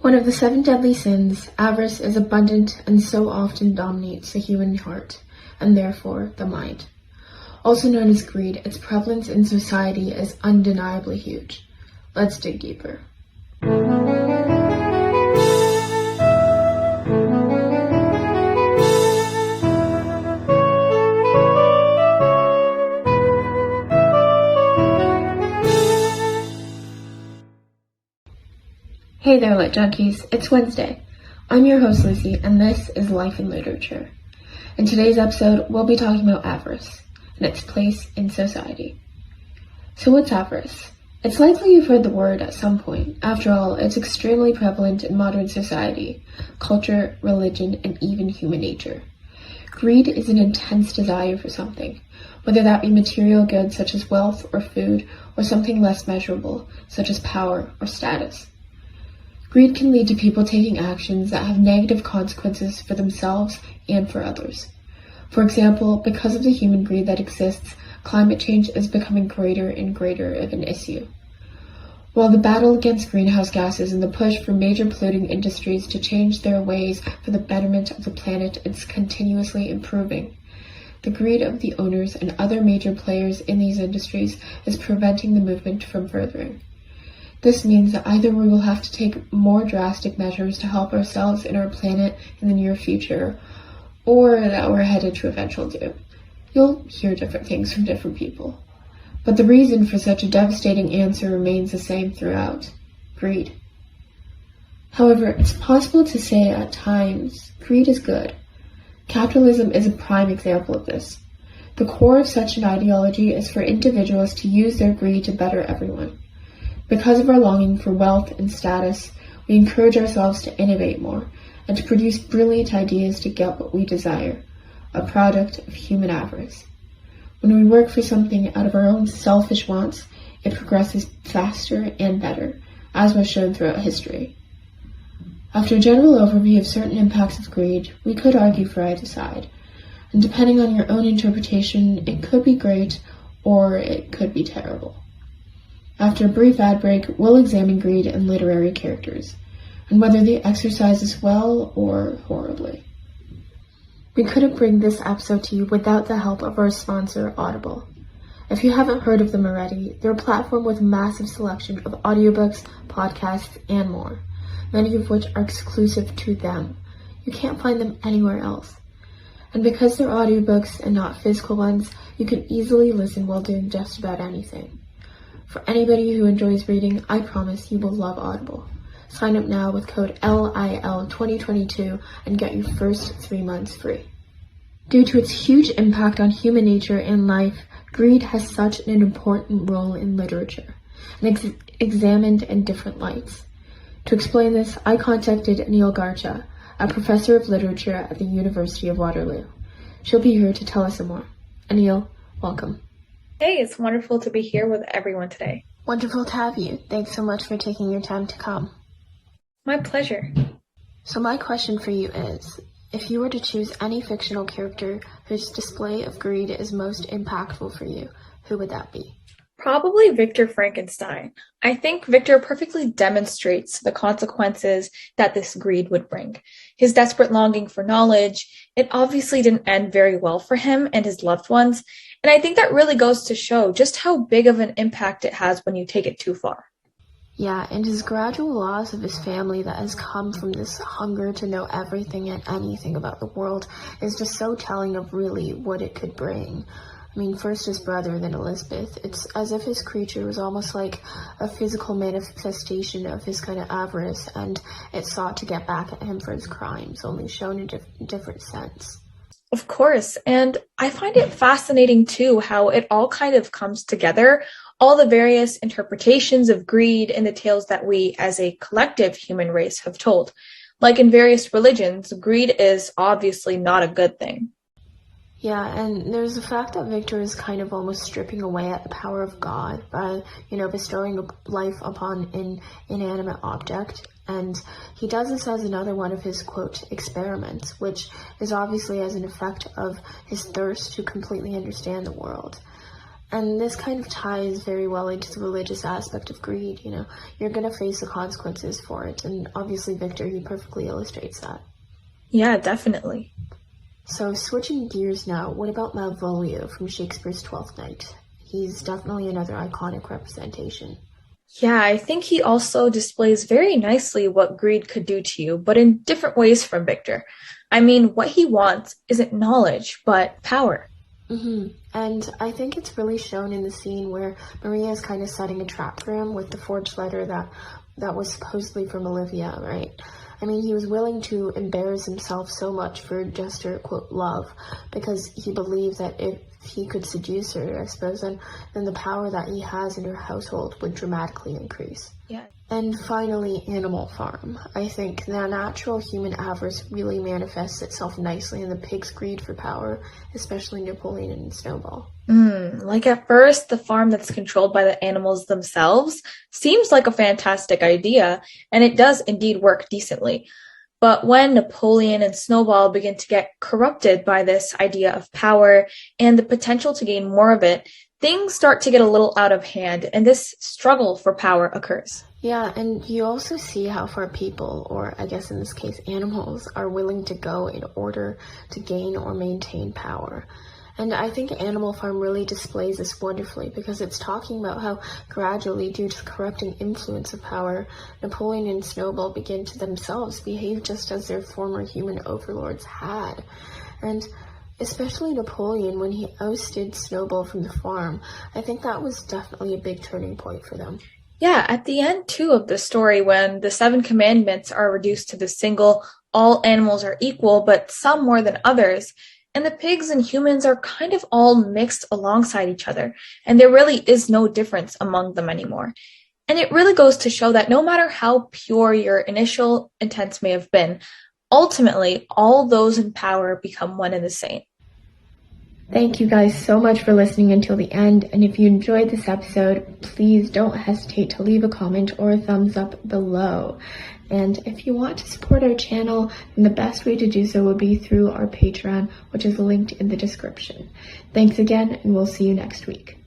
One of the 7 deadly sins, avarice is abundant and so often dominates the human heart, and therefore the mind. Also known as greed, its prevalence in society is undeniably huge. Let's dig deeper. Hey there, Lit Junkies. It's Wednesday. I'm your host, Lucy, and this is Life in Literature. In today's episode, we'll be talking about avarice and its place in society. So what's avarice? It's likely you've heard the word at some point. After all, it's extremely prevalent in modern society, culture, religion, and even human nature. Greed is an intense desire for something, whether that be material goods such as wealth or food, or something less measurable, such as power or status. Greed can lead to people taking actions that have negative consequences for themselves and for others. For example, because of the human greed that exists, climate change is becoming greater and greater of an issue. While the battle against greenhouse gases and the push for major polluting industries to change their ways for the betterment of the planet is continuously improving, the greed of the owners and other major players in these industries is preventing the movement from furthering. This means that either we will have to take more drastic measures to help ourselves and our planet in the near future, or that we're headed to eventual doom. You'll hear different things from different people. But the reason for such a devastating answer remains the same throughout: greed. However, it's possible to say at times, greed is good. Capitalism is a prime example of this. The core of such an ideology is for individuals to use their greed to better everyone. Because of our longing for wealth and status, we encourage ourselves to innovate more and to produce brilliant ideas to get what we desire, a product of human avarice. When we work for something out of our own selfish wants, it progresses faster and better, as was shown throughout history. After a general overview of certain impacts of greed, we could argue for either side, and depending on your own interpretation, it could be great or it could be terrible. After a brief ad break, we'll examine greed in literary characters, and whether they exercise this well or horribly. We couldn't bring this episode to you without the help of our sponsor, Audible. If you haven't heard of them already, they're a platform with a massive selection of audiobooks, podcasts, and more, many of which are exclusive to them. You can't find them anywhere else. And because they're audiobooks and not physical ones, you can easily listen while doing just about anything. For anybody who enjoys reading, I promise you will love Audible. Sign up now with code LIL2022 and get your first 3 months free. Due to its huge impact on human nature and life, greed has such an important role in literature, and examined in different lights. To explain this, I contacted Anil Garcha, a professor of literature at the University of Waterloo. She'll be here to tell us some more. Anil, welcome. Hey, it's wonderful to be here with everyone today. Wonderful to have you. Thanks so much for taking your time to come. My pleasure. So my question for you is, if you were to choose any fictional character whose display of greed is most impactful for you, who would that be? Probably Victor Frankenstein. I think Victor perfectly demonstrates the consequences that this greed would bring. His desperate longing for knowledge, it obviously didn't end very well for him and his loved ones, and I think that really goes to show just how big of an impact it has when you take it too far. Yeah, and his gradual loss of his family that has come from this hunger to know everything and anything about the world is just so telling of really what it could bring. I mean, first his brother, then Elizabeth. It's as if his creature was almost like a physical manifestation of his kind of avarice, and it sought to get back at him for his crimes, only shown in a different sense. Of course, and I find it fascinating too how it all kind of comes together, all the various interpretations of greed in the tales that we as a collective human race have told. Like in various religions, greed is obviously not a good thing. Yeah, and there's the fact that Victor is kind of almost stripping away at the power of God by, bestowing life upon an inanimate object. And he does this as another one of his, quote, experiments, which is obviously as an effect of his thirst to completely understand the world. And this kind of ties very well into the religious aspect of greed. You're going to face the consequences for it. And obviously Victor, he perfectly illustrates that. Yeah, definitely. So switching gears now, what about Malvolio from Shakespeare's Twelfth Night? He's definitely another iconic representation. Yeah, I think he also displays very nicely what greed could do to you, but in different ways from Victor. I mean, what he wants isn't knowledge, but power. And I think it's really shown in the scene where Maria is kind of setting a trap for him with the forged letter that was supposedly from Olivia, right? I mean, he was willing to embarrass himself so much for just her, quote, love, because he believed that if he could seduce her, I suppose, then the power that he has in her household would dramatically increase. Yeah. And finally, Animal Farm. I think the natural human avarice really manifests itself nicely in the pig's greed for power, especially Napoleon and Snowball. Like at first, the farm that's controlled by the animals themselves seems like a fantastic idea, and it does indeed work decently. But when Napoleon and Snowball begin to get corrupted by this idea of power and the potential to gain more of it, things start to get a little out of hand, and this struggle for power occurs. Yeah, and you also see how far people, or I guess in this case animals, are willing to go in order to gain or maintain power. And I think Animal Farm really displays this wonderfully because it's talking about how gradually, due to the corrupting influence of power, Napoleon and Snowball begin to themselves behave just as their former human overlords had. And especially Napoleon, when he ousted Snowball from the farm, I think that was definitely a big turning point for them. Yeah, at the end, too, of the story, when the 7 commandments are reduced to the single, all animals are equal, but some more than others, and the pigs and humans are kind of all mixed alongside each other, and there really is no difference among them anymore. And it really goes to show that no matter how pure your initial intents may have been, ultimately, all those in power become one and the same. Thank you guys so much for listening until the end, and if you enjoyed this episode, please don't hesitate to leave a comment or a thumbs up below. And if you want to support our channel, then the best way to do so would be through our Patreon, which is linked in the description. Thanks again, and we'll see you next week.